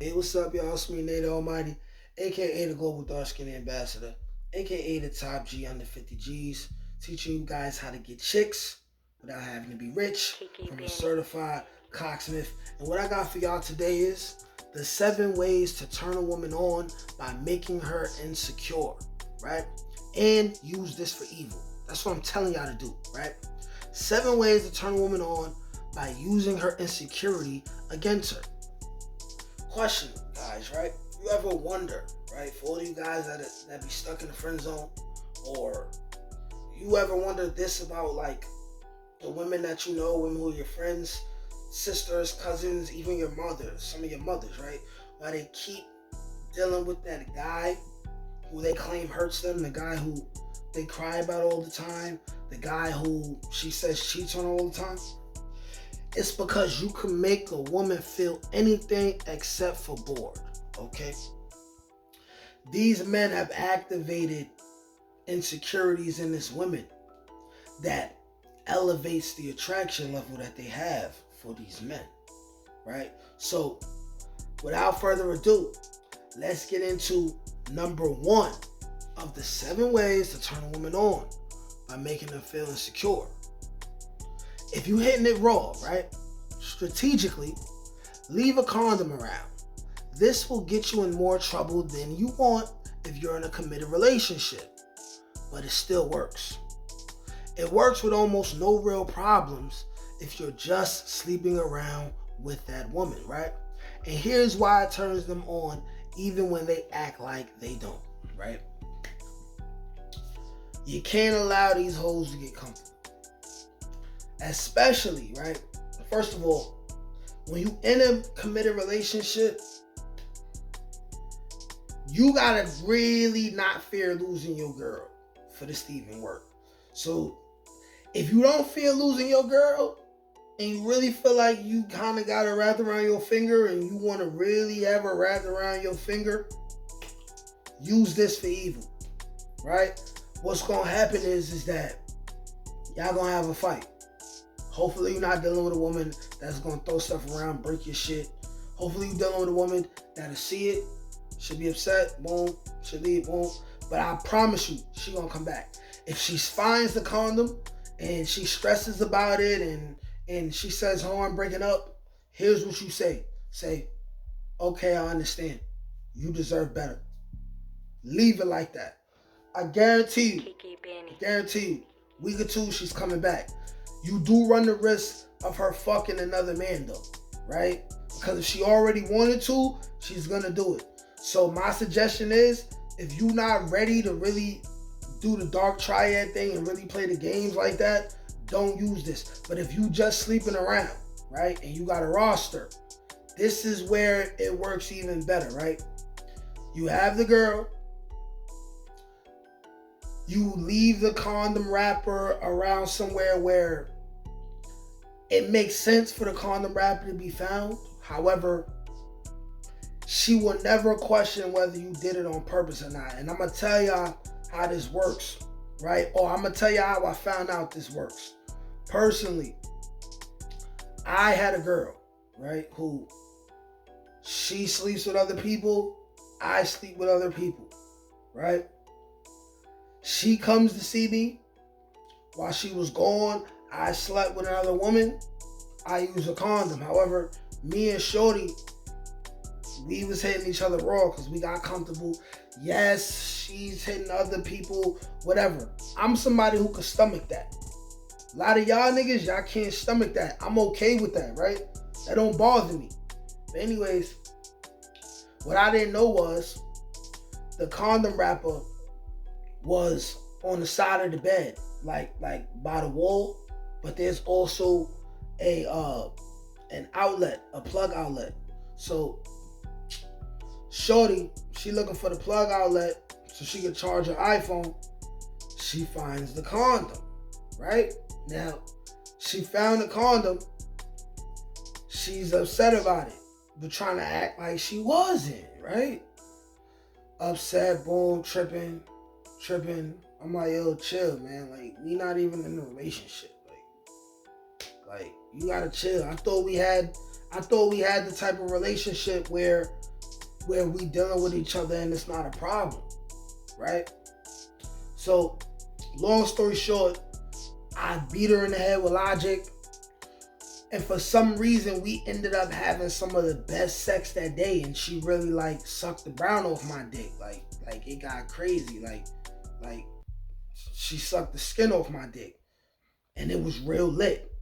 Hey, what's up, y'all? It's me, Nate Almighty, aka the Global Dark Skin Ambassador, aka the top G under 50 G's, teaching you guys how to get chicks without having to be rich from a certified cocksmith. And what I got for y'all today is the 7 ways to turn a woman on by making her insecure, right? And use this for evil. That's what I'm telling y'all to do, right? 7 ways to turn a woman on by using her insecurity against her. Question, guys, right? You ever wonder, right? For all you guys that be stuck in the friend zone, or you ever wonder this about like the women that you know, women who are your friends, sisters, cousins, even your mothers, some of your mothers, right? Why they keep dealing with that guy who they claim hurts them, the guy who they cry about all the time, the guy who she says cheats on her all the time. It's because you can make a woman feel anything except for bored. Okay? These men have activated insecurities in this women that elevates the attraction level that they have for these men. Right? So, without further ado, let's get into number 1 of the 7 ways to turn a woman on by making them feel insecure. If you hitting it raw, right? Strategically, leave a condom around. This will get you in more trouble than you want if you're in a committed relationship, but it still works. It works with almost no real problems if you're just sleeping around with that woman, right? And here's why it turns them on even when they act like they don't, right? You can't allow these hoes to get comfortable. Especially, right? First of all, when you in a committed relationship, you gotta really not fear losing your girl for this to even work. So if you don't fear losing your girl and you really feel like you kind of got her wrapped around your finger and you want to really have her wrapped around your finger, use this for evil, right? What's gonna happen is that y'all gonna have a fight. Hopefully you're not dealing with a woman that's gonna throw stuff around, break your shit. Hopefully you're dealing with a woman that'll see it, she'll be upset, boom, she'll leave, boom. But I promise you, she gonna come back. If she finds the condom and she stresses about it and she says, oh, I'm breaking up, here's what you say. Say, okay, I understand. You deserve better. Leave it like that. I guarantee you, week or two, she's coming back. You do run the risk of her fucking another man though, right? Because if she already wanted to, she's gonna do it. So my suggestion is, if you're not ready to really do the dark triad thing and really play the games like that, don't use this. But if you just sleeping around, right, and you got a roster, this is where it works even better, right? You have the girl, you leave the condom wrapper around somewhere where it makes sense for the condom wrapper to be found. However, she will never question whether you did it on purpose or not. And I'm going to tell y'all how this works, right? Or I'm going to tell y'all how I found out this works. Personally, I had a girl, right, who she sleeps with other people, I sleep with other people, right? She comes to see me. While she was gone, I slept with another woman. I used a condom. However, me and Shorty, we was hitting each other raw because we got comfortable. Yes, she's hitting other people, whatever. I'm somebody who could stomach that. A lot of y'all niggas, y'all can't stomach that. I'm okay with that, right? That don't bother me. But anyways, what I didn't know was the condom wrapper was on the side of the bed, like by the wall, but there's also a an outlet, a plug outlet. So Shorty, she looking for the plug outlet so she can charge her iPhone. She finds the condom, right? Now, she found the condom. She's upset about it, but trying to act like she wasn't, right? Upset, boom, tripping. I'm like, yo, chill, man. Like, we not even in a relationship. Like you gotta chill. I thought we had the type of relationship where where we dealing with each other and it's not a problem, right? So, long story short, I beat her in the head with logic. And for some reason, we ended up having some of the best sex that day. And she really like sucked the brown off my dick. Like it got crazy. Like she sucked the skin off my dick. And it was real lit.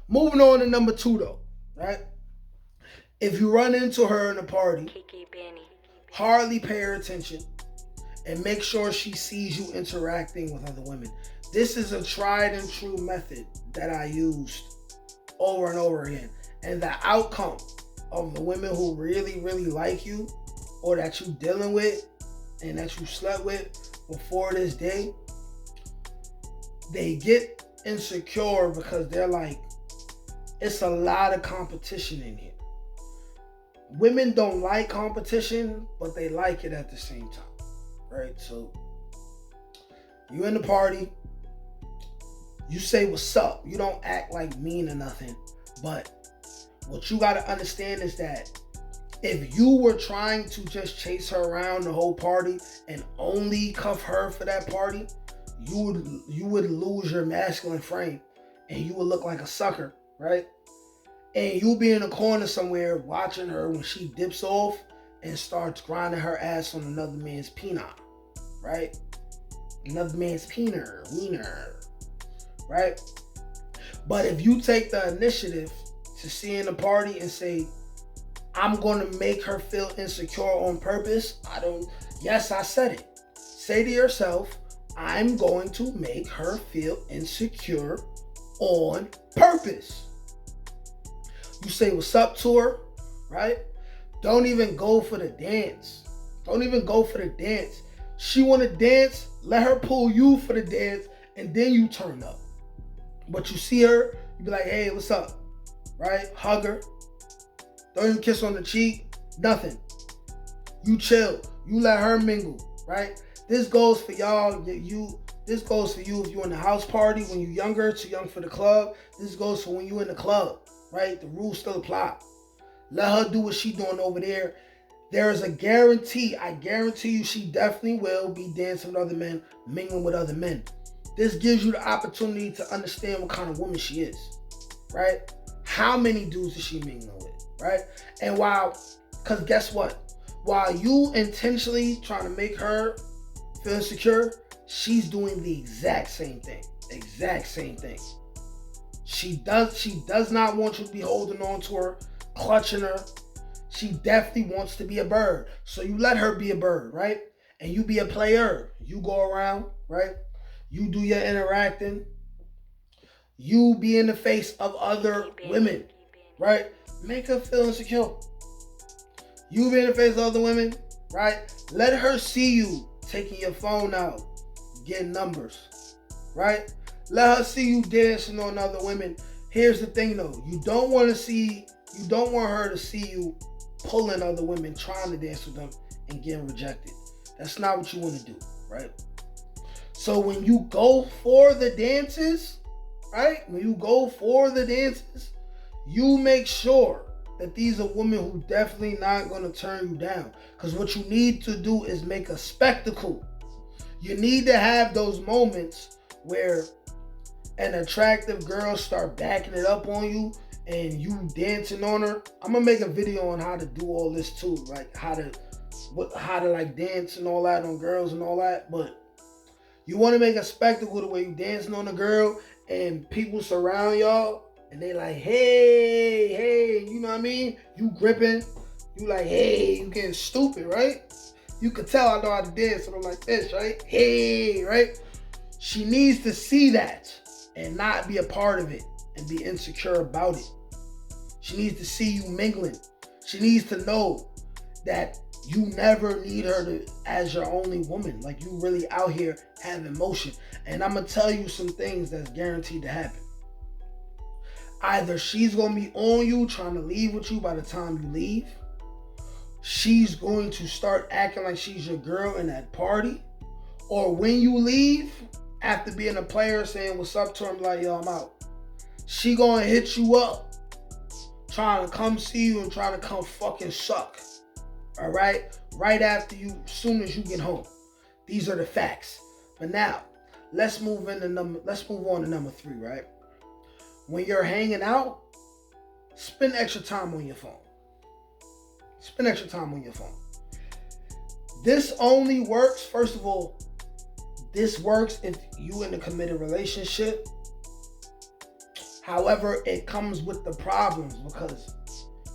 Moving on to number 2 though, right? If you run into her in a party, hardly pay her attention and make sure she sees you interacting with other women. This is a tried and true method that I used over and over again. And the outcome of the women who really, really like you or that you dealing with and that you slept with before this day, they get insecure because they're like, it's a lot of competition in here. Women don't like competition, but they like it at the same time, right? So you in the party, you say what's up. You don't act like mean or nothing. But what you got to understand is that if you were trying to just chase her around the whole party and only cuff her for that party, you would lose your masculine frame and you would look like a sucker, right? And you'll be in a corner somewhere watching her when she dips off and starts grinding her ass on another man's peanut, right? Another man's wiener, right? But if you take the initiative to see in the party and say, I'm going to make her feel insecure on purpose, yes, I said it. Say to yourself, I'm going to make her feel insecure on purpose. You say what's up to her, right? Don't even go for the dance. She want to dance, let her pull you for the dance, and then you turn up. But you see her, you be like, hey, what's up? Right? Hug her. Don't even kiss on the cheek. Nothing. You chill. You let her mingle, right? This goes for y'all. This goes for you if you're in the house party when you're younger, too young for the club. This goes for when you're in the club, right? The rules still apply. Let her do what she doing over there. There is a guarantee. I guarantee you she definitely will be dancing with other men, mingling with other men. This gives you the opportunity to understand what kind of woman she is, right? How many dudes is she mingling with, right? And because guess what? While you intentionally trying to make her feel insecure, she's doing the exact same thing. She does not want you to be holding on to her, clutching her. She definitely wants to be a bird. So you let her be a bird, right? And you be a player. You go around, right? You do your interacting. You be in the face of other women, right? Make her feel insecure. You be in the face of other women, right? Let her see you taking your phone out, getting numbers, right? Let her see you dancing on other women. Here's the thing though, you don't want her to see you pulling other women, trying to dance with them and getting rejected. That's not what you want to do, right? So when you go for the dances, right? You make sure that these are women who definitely not going to turn you down. Because what you need to do is make a spectacle. You need to have those moments where an attractive girl start backing it up on you and you dancing on her. I'm going to make a video on how to do all this too. Like how to like dance and all that on girls and all that. But you want to make a spectacle the way you dancing on a girl and people surround y'all and they like, hey, you know what I mean? You gripping, you like, hey, you getting stupid, right? You could tell I know how to dance and I'm like this, right? Hey, right? She needs to see that and not be a part of it and be insecure about it. She needs to see you mingling. She needs to know that you never need her as your only woman. Like you really out here having motion. And I'm going to tell you some things that's guaranteed to happen. Either she's going to be on you trying to leave with you by the time you leave. She's going to start acting like she's your girl in that party. Or when you leave, after being a player saying what's up to her, like, yo, I'm out. She going to hit you up trying to come see you and trying to come fucking suck. All right? Right after you, as soon as you get home. These are the facts. But now, let's move on to number 3, right? When you're hanging out, spend extra time on your phone. Spend extra time on your phone. This only works, first of all, this works if you in a committed relationship. However, it comes with the problems, because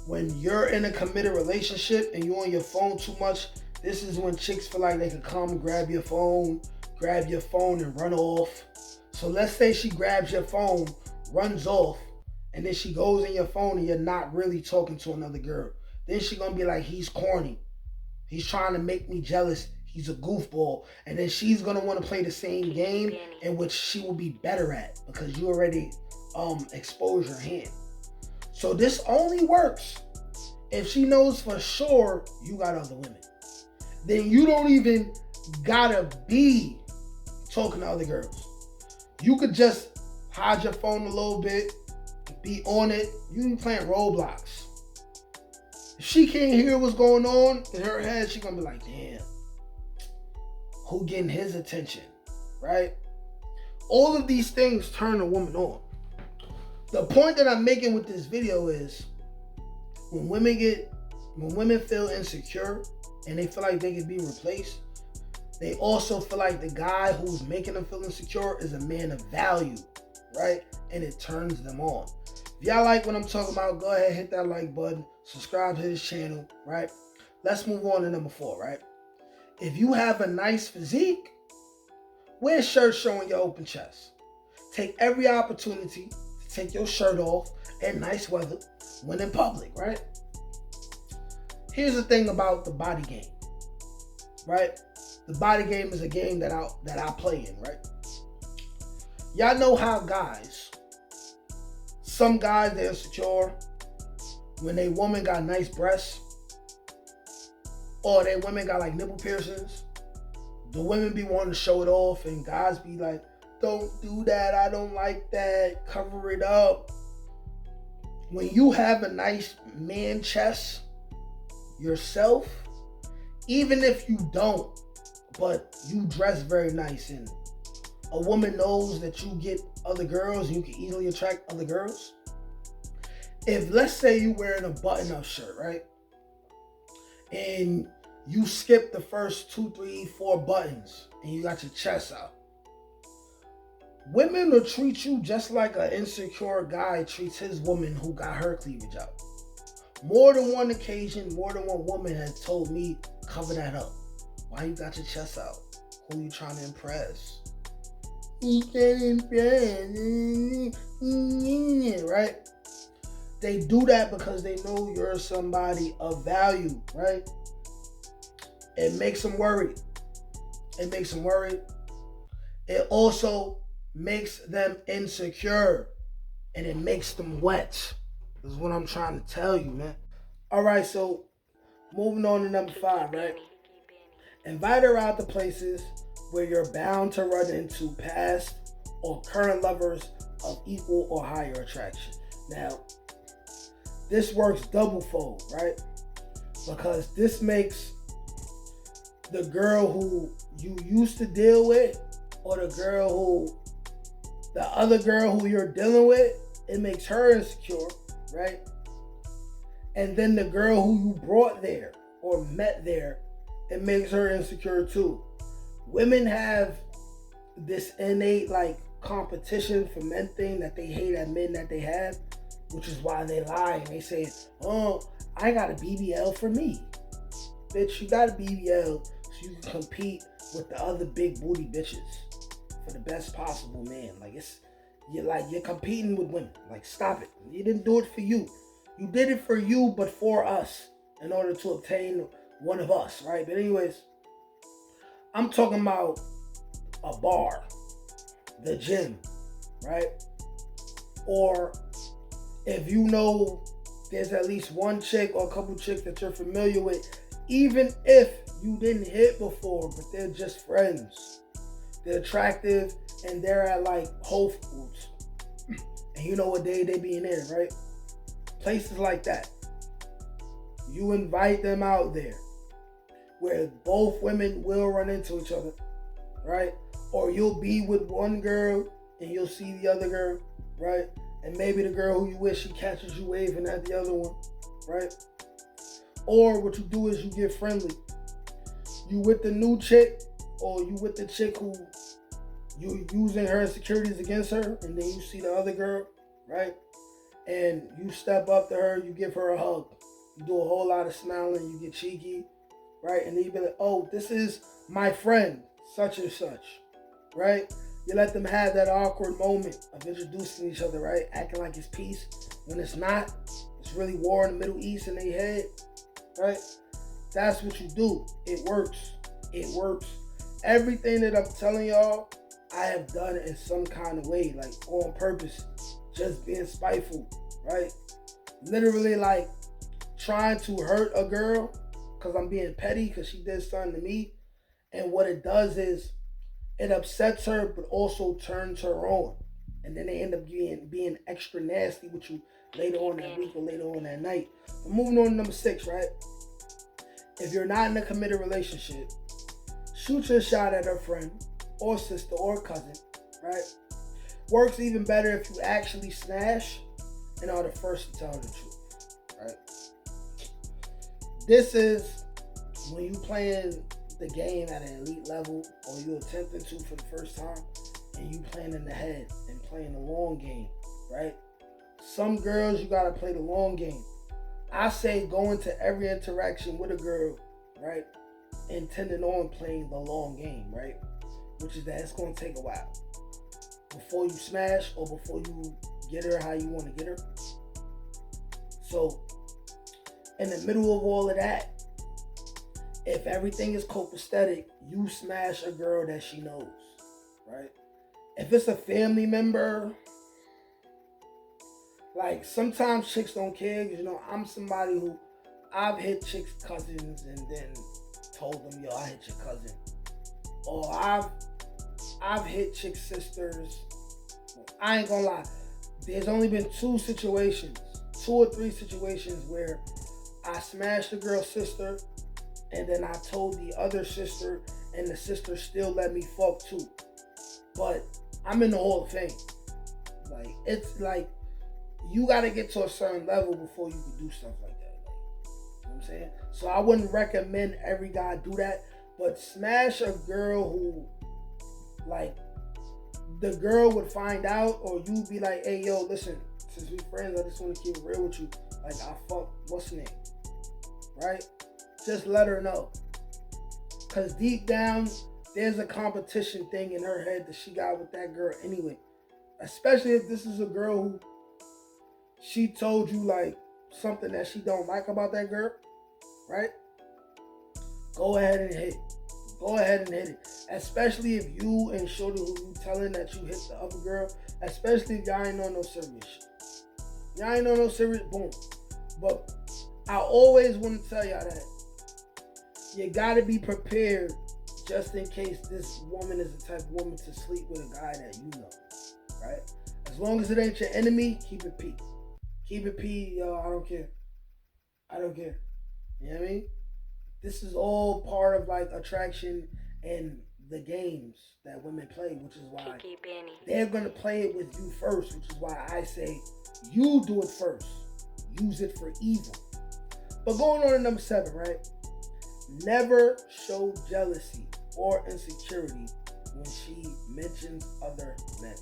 when you're in a committed relationship and you're on your phone too much, this is when chicks feel like they can come grab your phone and run off. So let's say she grabs your phone, runs off, and then she goes in your phone and you're not really talking to another girl. Then she gonna be like, he's corny. He's trying to make me jealous. He's a goofball. And then she's gonna want to play the same game in which she will be better at, because you already exposed your hand. So this only works if she knows for sure you got other women. Then you don't even gotta be talking to other girls. You could just hide your phone a little bit, be on it. You can be playing Roblox. If she can't hear what's going on in her head, she's gonna be like, damn, who getting his attention, right? All of these things turn a woman on. The point that I'm making with this video is when women feel insecure and they feel like they can be replaced, they also feel like the guy who's making them feel insecure is a man of value, right? And it turns them on. If y'all like what I'm talking about, go ahead, hit that like button, subscribe to this channel, right? Let's move on to number 4, right? If you have a nice physique, wear shirts showing your open chest. Take every opportunity to take your shirt off in nice weather when in public, right? Here's the thing about the body game, right? The body game is a game that I play in, right? Y'all know how some guys, they're insecure when they woman got nice breasts, or they women got like nipple piercings. The women be wanting to show it off, and guys be like, don't do that, I don't like that, cover it up. When you have a nice man chest yourself, even if you don't, but you dress very nice and a woman knows that you get other girls and you can easily attract other girls. If, let's say, you wearing a button-up shirt, right? And you skip the first 2, 3, 4 buttons and you got your chest out. Women will treat you just like an insecure guy treats his woman who got her cleavage out. More than one occasion, more than one woman has told me, cover that up. Why you got your chest out? Who you trying to impress? You can't impress, right? They do that because they know you're somebody of value, right? It makes them worried. It also makes them insecure, and it makes them wet. This is what I'm trying to tell you, man. All right, so moving on to number 5, right? Invite her out to places where you're bound to run into past or current lovers of equal or higher attraction. Now, this works double fold, right? Because this makes the girl who you used to deal with, or the other girl who you're dealing with, it makes her insecure, right? And then the girl who you brought there or met there, it makes her insecure too. Women have this innate like competition for men thing that they hate at men that they have, which is why they lie and they say, oh, I got a BBL for me. Bitch, you got a BBL so you can compete with the other big booty bitches for the best possible man. Like you're competing with women. Like, stop it. You didn't do it for you. You did it for you, but for us, in order to obtain one of us, right? But anyways, I'm talking about a bar, the gym, right? Or if you know there's at least one chick or a couple chicks that you're familiar with, even if you didn't hit before, but they're just friends. They're attractive and they're at like Whole Foods. And you know what day they be in there, right? Places like that. You invite them out there. where both women will run into each other, right? Or you'll be with one girl and you'll see the other girl, right? And maybe the girl who you with, she catches you waving at the other one, right? Or what you do is you get friendly. You with the new chick, or you with the chick who you using her insecurities against her, and then you see the other girl, right? And you step up to her, you give her a hug. You do a whole lot of smiling, you get cheeky, right? And then you be like, oh, this is my friend, such and such, right? You let them have that awkward moment of introducing each other, right? Acting like it's peace when it's not. It's really war in the Middle East in their head, right? That's what you do. It works. It works. Everything that I'm telling y'all, I have done it in some kind of way, like on purpose, just being spiteful, right? Literally like trying to hurt a girl because I'm being petty because she did something to me. And what it does is it upsets her, but also turns her on. And then they end up being extra nasty with you later on that week or later on that night. But moving on to number 6, right? If you're not in a committed relationship, shoot your shot at her friend or sister or cousin, right? Works even better if you actually smash and are the first to tell her the truth, right? This is when you playing the game at an elite level, or you attempting to for the first time, and you playing in the head and playing the long game, right? Some girls, you gotta play the long game. I say go into every interaction with a girl, right, intending on playing the long game, right? Which is that it's gonna take a while before you smash or before you get her how you want to get her. So in the middle of all of that, if everything is copacetic, you smash a girl that she knows, right? If it's a family member, like sometimes chicks don't care, because I'm somebody who I've hit chicks' cousins and then told them, yo, I hit your cousin. Or I've hit chicks' sisters. I ain't gonna lie. There's only been 2 or 3 situations where I smashed a girl's sister and then I told the other sister and the sister still let me fuck too. But I'm in the Hall of Fame. Like, it's like, you gotta get to a certain level before you can do stuff like that. Like, you know what I'm saying? So I wouldn't recommend every guy do that, but smash a girl who, like, the girl would find out, or you be like, hey, yo, listen, since we friends, I just want to keep it real with you. Like, I fuck, what's her name? Right? Just let her know. Because deep down, there's a competition thing in her head that she got with that girl anyway. Especially if this is a girl who she told you, like, something that she don't like about that girl, right? Go ahead and hit it. Go ahead and hit it. Especially if you and shorty who you telling that you hit the other girl, especially if y'all ain't on no serious shit. Y'all ain't on no serious, boom. But I always want to tell y'all that you gotta be prepared just in case this woman is the type of woman to sleep with a guy that you know, right? As long as it ain't your enemy, keep it P. Keep it P, yo, I don't care. I don't care. You know what I mean? This is all part of like attraction and the games that women play, which is why they're gonna play it with you first, which is why I say you do it first. Use it for evil. But going on to number 7, right? Never show jealousy or insecurity when she mentions other men.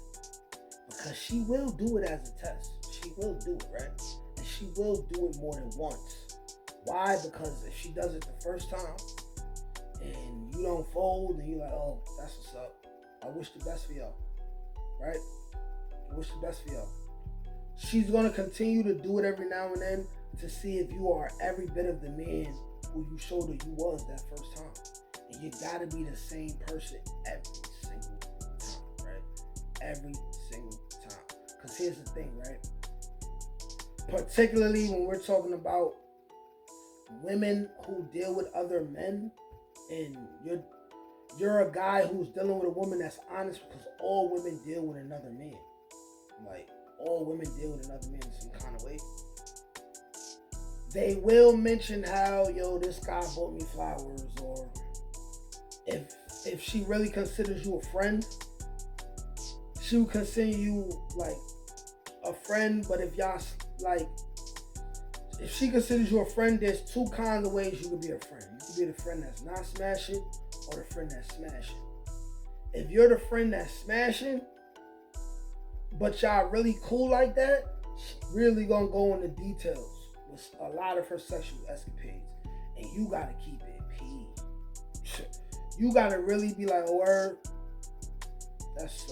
Because she will do it as a test. She will do it, right? And she will do it more than once. Why? Because if she does it the first time and you don't fold and you're like, oh, that's what's up. I wish the best for y'all. Right? I wish the best for y'all. She's going to continue to do it every now and then to see if you are every bit of the man who you showed her you was that first time. And you got to be the same person every single time, right? Every single time. Because here's the thing, right? Particularly when we're talking about women who deal with other men, and you're a guy who's dealing with a woman that's honest, because all women deal with another man. Like, all women deal with another man in some kind of way. They will mention how, yo, this guy bought me flowers, or if she really considers you a friend, she would consider you like a friend. But if y'all like, if she considers you a friend, there's two kinds of ways you could be a friend. You could be the friend that's not smashing, or the friend that's smashing. If you're the friend that's smashing, but y'all really cool like that, she really gonna go into details with a lot of her sexual escapades, and you gotta keep it P. You gotta really be like, oh, word, that's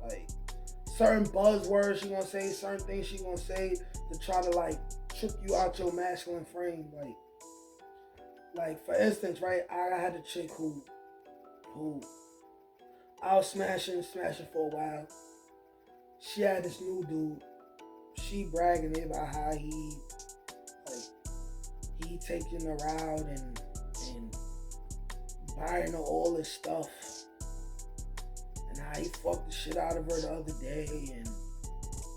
like certain buzzwords she gonna say, certain things she gonna say to try to like trick you out your masculine frame. Like for instance, right? I had a chick who I was smashing for a while. She had this new dude. She bragging about how he taking her out and buying her all this stuff, and how he fucked the shit out of her the other day, and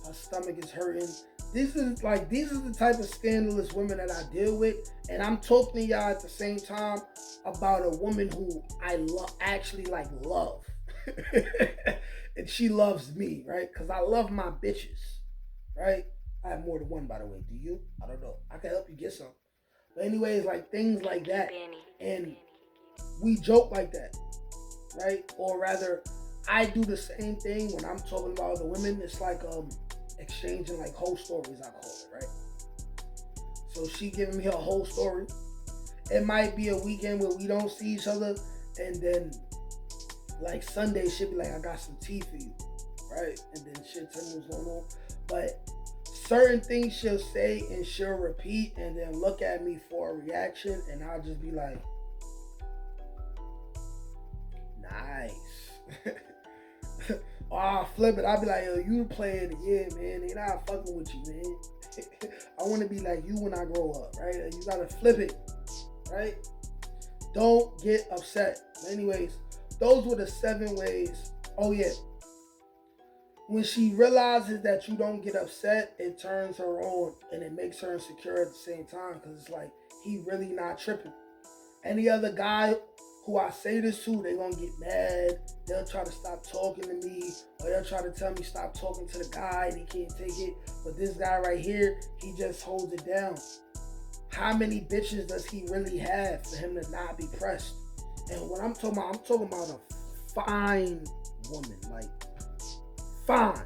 her stomach is hurting. These are the type of scandalous women that I deal with, and I'm talking to y'all at the same time about a woman who I actually love, and she loves me, right? Because I love my bitches, right? I have more than one, by the way. Do you? I don't know. I can help you get some. But anyways, like things like that, and we joke like that, right? Or rather, I do the same thing when I'm talking about other women. It's like exchanging like whole stories, I call it, right? So she giving me her whole story. It might be a weekend where we don't see each other, and then like Sunday she'll be like, I got some tea for you, right? And then she'll tell me what's going on. But certain things she'll say and she'll repeat and then look at me for a reaction, and I'll just be like, nice. Or I'll flip it. I'll be like, yo, you the player of the year, man. They not fucking with you, man. I want to be like you when I grow up, right? And you gotta flip it, right? Don't get upset. Anyways, those were the 7 ways. Oh yeah. When she realizes that you don't get upset, it turns her on and it makes her insecure at the same time, because it's like, he really not tripping. Any other guy who I say this to, they gonna get mad. They'll try to stop talking to me, or they'll try to tell me stop talking to the guy. They can't take it. But this guy right here, he just holds it down. How many bitches does he really have for him to not be pressed? And when I'm talking about a fine woman, like fine.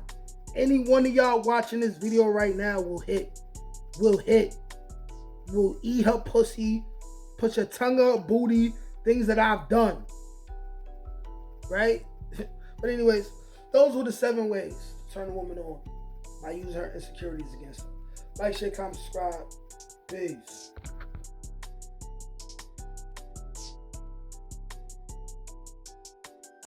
Any one of y'all watching this video right now will hit. Will eat her pussy, put your tongue on her booty, things that I've done. Right? But anyways, those were the 7 ways to turn a woman on by using her insecurities against her. Like, share, comment, subscribe. Peace.